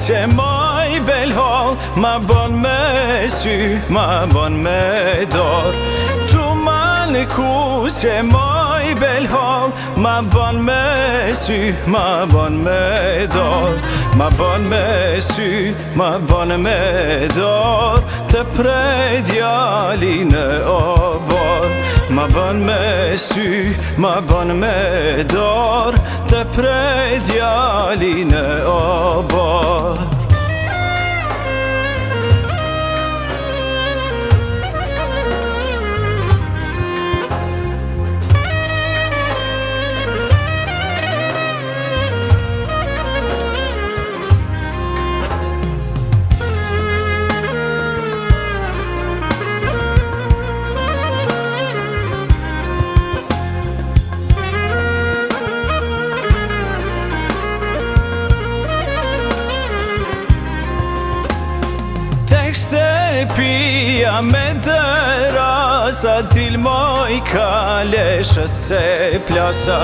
që maj belhall, ma bon me sy, ma bon me dor. Tu malë ku që maj belhall, ma bon me sy, ma bon me dor. Ma bon me sy, ma bon me dor, të prej djali në obor. Ma bon me sy, ma bon me dor, të prej djali në obor. Pia me dëra, sa dil moj kaleshë se plasa.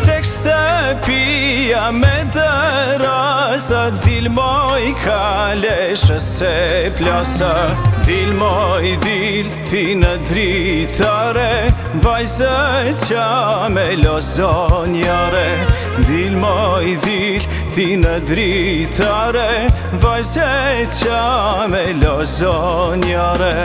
Tekste pia me dëra, sa dil moj kaleshë se plasa. Dil moj dil, ti në dritare, vajzë qa me lozonjare. Dil moj dil, ti në dritare, vajzë qa me lozonjare.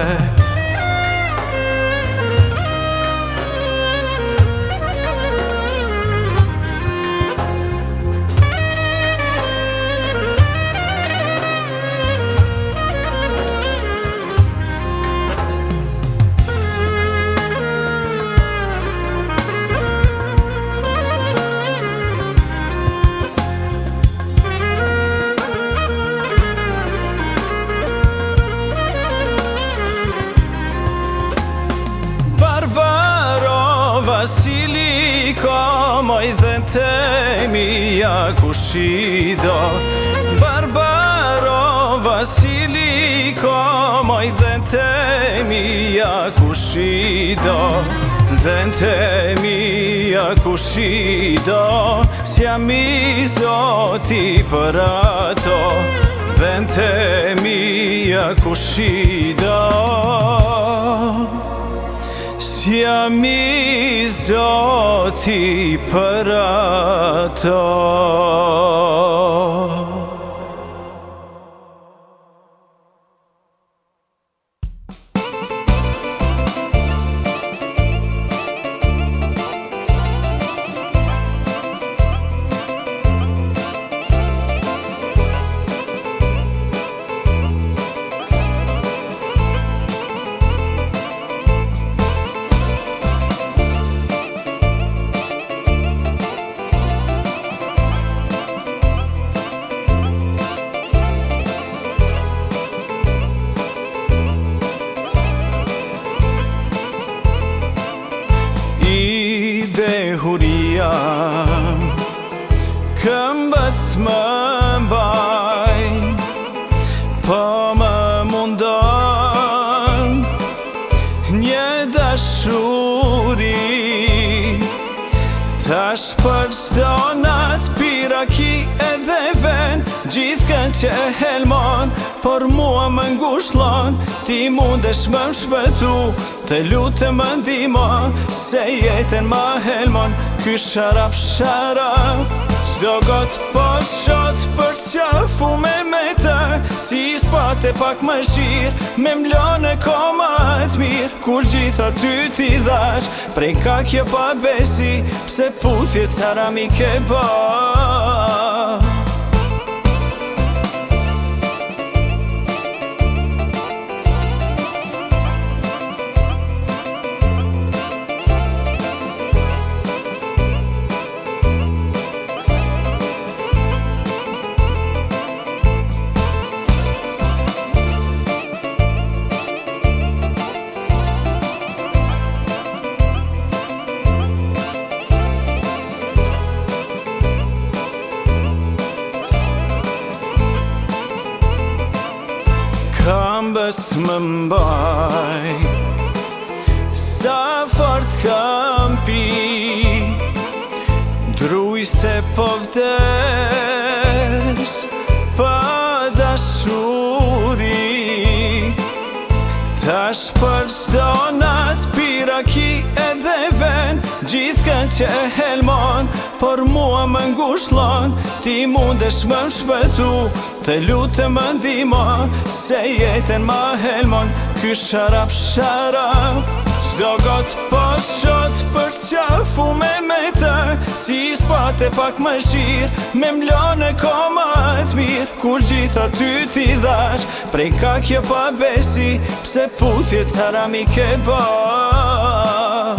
Vasiliko, moj dhe të mija kushida. Barbaro, Vasiliko, moj dhe të mija kushida. Dhe të mija kushida, s'jam i zoti për ato. Dhe të mija kushida, s'jam i zoti për ato. Huria këmbët s'më mbajnë, po më mundon një dashuri. Tash për çdo natë piraki edhe ven, gjithkën që helmon, por mua më ngushllon. Ti mundesh më shpëtu, të lutem më ndihmo, se jetën ma helmon ky sharap sharap. Çdo got po shot për qafu me të, si s'pate pak më shirë, me mlone koma t'mirë. Kur gjitha ty t'i dhash, prej ka kjo pa besi, pse puthjet harami ke ba. Këmbët më mbaj, sa fort kam pi, druj se po vdes, pa për çdo nat, piraki edhe ven, gjithkën që e helmon, por mua më ngushllon. Ti mundesh më shpëtu, të lutem më ndihmo, se jetën ma helmon ky sharap Çdo got po shot për qafu me të, si s'pate pak më shirë, me mlone koma të mirë. Kur gjitha ty t'i dhash, prej ka kjo pa besi, pse puthjet harami ke ba.